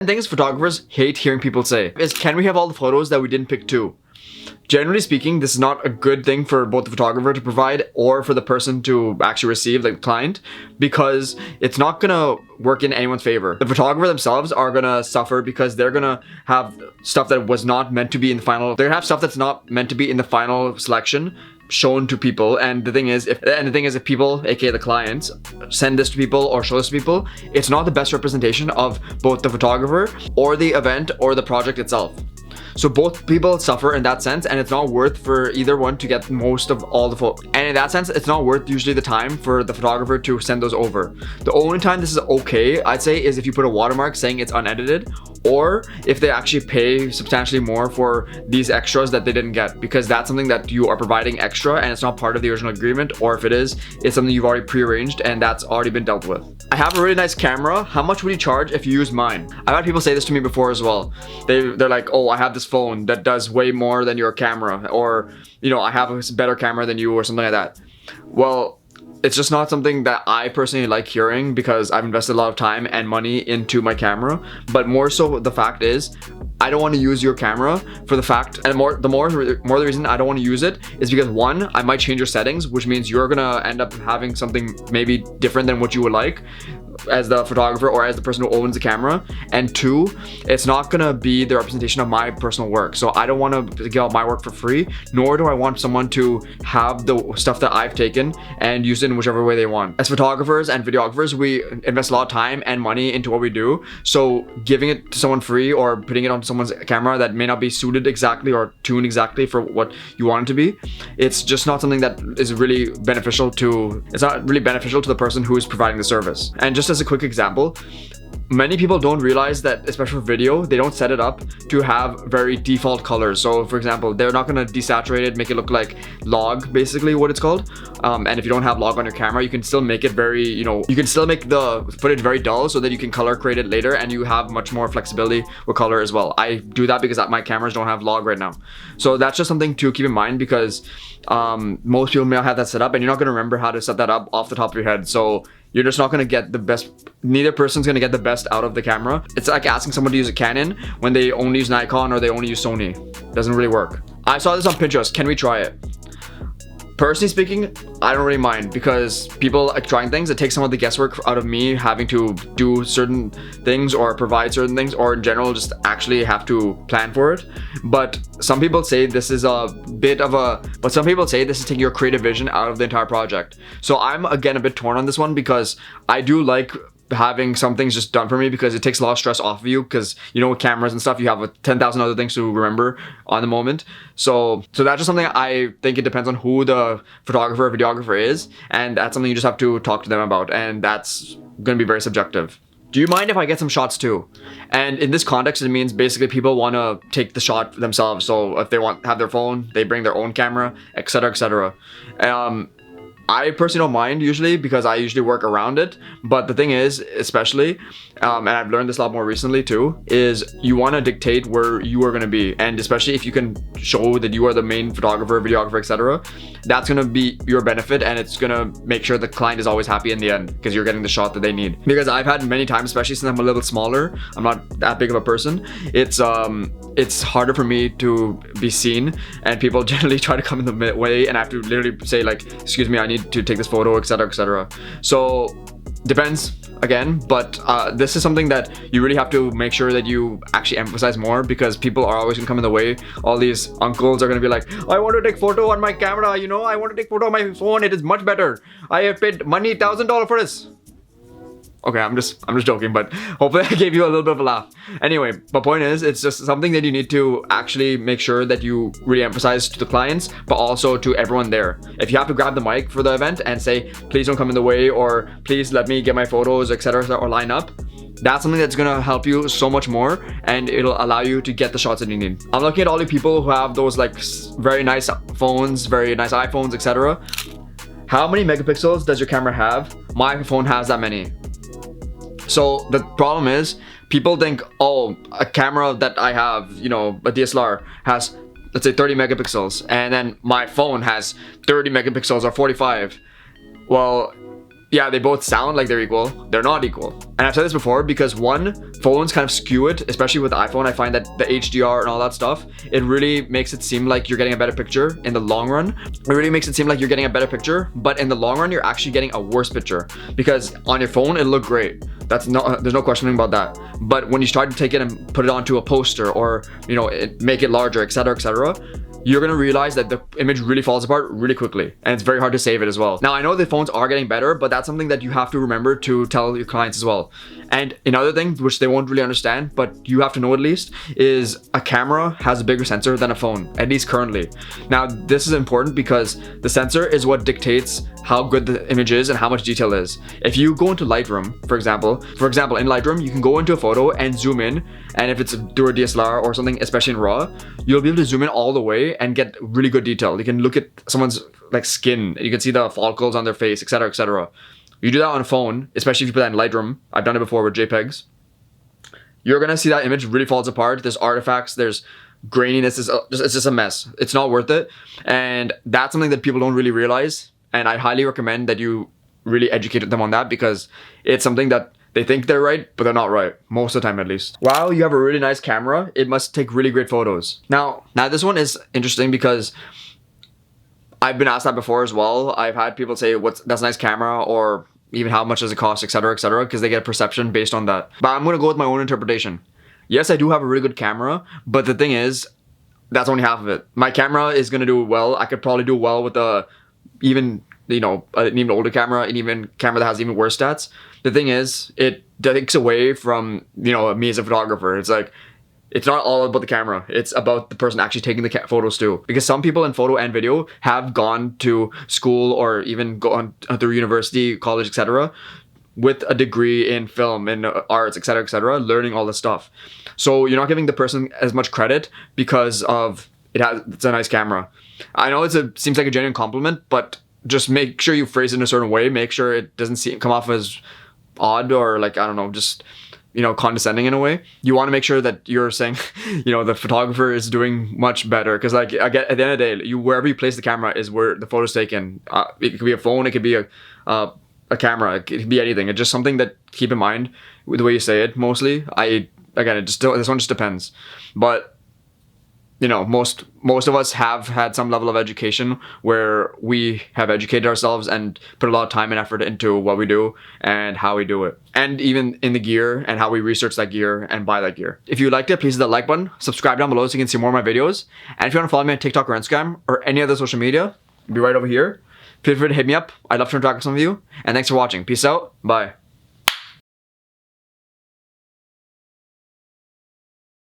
Things photographers hate hearing people say is, can we have all the photos that we didn't pick too? Generally speaking, this is not a good thing for both the photographer to provide or for the person to actually receive, like the client, because it's not gonna work in anyone's favor. The photographer themselves are gonna suffer because they're gonna have stuff that was not meant to be in the final. They're gonna have stuff that's not meant to be in the final selection shown to people. And the thing is, if people, aka the clients, send this to people or show this to people, it's not the best representation of both the photographer or the event or the project itself. So both people suffer in that sense, and it's not worth for either one to get most of all the photos. And in that sense, it's not worth usually the time for the photographer to send those over. The only time this is okay, I'd say, is if you put a watermark saying it's unedited, or if they actually pay substantially more for these extras that they didn't get, because that's something that you are providing extra and it's not part of the original agreement, or if it is, it's something you've already prearranged and that's already been dealt with. I have a really nice camera. How much would you charge if you use mine? I've had people say this to me before as well. They're like, oh, I have this phone that does way more than your camera, or, you know, I have a better camera than you, or something like that. Well, it's just not something that I personally like hearing, because I've invested a lot of time and money into my camera. But more so, the fact is, I don't want to use your camera for the fact, and the reason I don't want to use it is because, one, I might change your settings, which means you're gonna end up having something maybe different than what you would like as the photographer or as the person who owns the camera, and two, it's not gonna be the representation of my personal work. So I don't want to give out my work for free, nor do I want someone to have the stuff that I've taken and use it in whichever way they want. As photographers and videographers, we invest a lot of time and money into what we do, so giving it to someone free or putting it onto someone's camera that may not be suited exactly or tuned exactly for what you want it to be, it's just not something that is really beneficial to, it's not really beneficial to the person who is providing the service. And just as a quick example, many people don't realize that, especially for video, they don't set it up to have very default colors. So for example, they're not going to desaturate it, make it look like log, basically what it's called. And if you don't have log on your camera, you can still make it very, you know, you can still make the footage very dull so that you can color grade it later, and you have much more flexibility with color as well. I do that because my cameras don't have log right now. So that's just something to keep in mind, because most people may not have that set up, and you're not going to remember how to set that up off the top of your head. So you're just not going to get the best, neither person's going to get the best out of the camera. It's like asking someone to use a Canon when they only use Nikon or they only use Sony. Doesn't really work. I saw this on Pinterest. Can we try it? Personally speaking, I don't really mind, because people like trying things. It takes some of the guesswork out of me having to do certain things or provide certain things, or in general just actually have to plan for it. But some people say this is some people say this is taking your creative vision out of the entire project. So I'm again a bit torn on this one, because I do like having some things just done for me, because it takes a lot of stress off of you, because, you know, with cameras and stuff, you have 10,000 other things to remember on the moment. So that's just something I think it depends on who the photographer or videographer is, and that's something you just have to talk to them about, and that's going to be very subjective. Do you mind if I get some shots too? And in this context, it means basically people want to take the shot themselves. So if they have their phone, they bring their own camera, etc., etc. I personally don't mind usually, because I usually work around it. But the thing is, especially, and I've learned this a lot more recently too, is you want to dictate where you are going to be. And especially if you can show that you are the main photographer, videographer, etc., that's going to be your benefit, and it's going to make sure the client is always happy in the end, because you're getting the shot that they need. Because I've had many times, especially since I'm a little smaller, I'm not that big of a person, it's harder for me to be seen, and people generally try to come in the way, and I have to literally say like, excuse me, I need to take this photo, etc., etc. So depends again, but this is something that you really have to make sure that you actually emphasize more, because people are always gonna come in the way. All these uncles are gonna be like, I want to take photo on my camera, you know, I want to take photo on my phone, it is much better, I have paid money $1,000 for this. Okay, I'm just joking, but hopefully I gave you a little bit of a laugh. Anyway, my point is, it's just something that you need to actually make sure that you really emphasize to the clients, but also to everyone there. If you have to grab the mic for the event and say, please don't come in the way, or please let me get my photos, etc., or line up, that's something that's gonna help you so much more, and it'll allow you to get the shots that you need. I'm looking at all the people who have those like very nice phones, very nice iPhones, etc. How many megapixels does your camera have? My phone has that many. So the problem is, people think, oh, a camera that I have, you know, a DSLR has, let's say 30 megapixels, and then my phone has 30 megapixels or 45. Well, yeah, they both sound like they're equal. They're not equal. And I've said this before because one, phones kind of skew it, especially with the iPhone. I find that the HDR and all that stuff, it really makes it seem like you're getting a better picture in the long run. It really makes it seem like you're getting a better picture, but in the long run, you're actually getting a worse picture because on your phone, it'll look great. There's no questioning about that. But when you start to take it and put it onto a poster or, make it larger, etc., you're gonna realize that the image really falls apart really quickly, and it's very hard to save it as well. Now, I know the phones are getting better, but that's something that you have to remember to tell your clients as well. And another thing, which they won't really understand, but you have to know at least, is a camera has a bigger sensor than a phone, at least currently. Now, this is important because the sensor is what dictates how good the image is and how much detail is. If you go into Lightroom, for example, in Lightroom, you can go into a photo and zoom in, and if it's through a DSLR or something, especially in RAW, you'll be able to zoom in all the way and get really good detail. You can look at someone's like skin, you can see the follicles on their face, etc., etc. You do that on a phone, especially if you put that in Lightroom. I've done it before with JPEGs. You're gonna see that image really falls apart. There's artifacts, there's graininess, it's just a mess. It's not worth it. And that's something that people don't really realize. And I highly recommend that you really educate them on that because it's something that they think they're right, but they're not right, most of the time at least. While you have a really nice camera, it must take really great photos. Now this one is interesting because I've been asked that before as well. I've had people say, that's a nice camera, or even how much does it cost, etc., because they get a perception based on that. But I'm gonna go with my own interpretation. Yes, I do have a really good camera, but the thing is, that's only half of it. My camera is gonna do well. I could probably do well with an even older camera, and even camera that has even worse stats. The thing is, it takes away from, me as a photographer. It's like, it's not all about the camera. It's about the person actually taking the photos too. Because some people in photo and video have gone to school or even gone through university, college, etc., with a degree in film and arts, etc., learning all this stuff. So you're not giving the person as much credit because of it's a nice camera. I know seems like a genuine compliment, but just make sure you phrase it in a certain way. Make sure it doesn't come off as odd or condescending in a way. You want to make sure that you're saying, the photographer is doing much better. Because at the end of the day, wherever you place the camera is where the photo's taken. It could be a phone, it could be a camera, it could be anything. It's just something that keep in mind with the way you say it. Mostly, this one just depends. But most of us have had some level of education where we have educated ourselves and put a lot of time and effort into what we do and how we do it. And even in the gear and how we research that gear and buy that gear. If you liked it, please hit that like button, subscribe down below so you can see more of my videos. And if you want to follow me on TikTok or Instagram or any other social media, it'll be right over here. Feel free to hit me up. I'd love to interact with some of you. And thanks for watching. Peace out. Bye.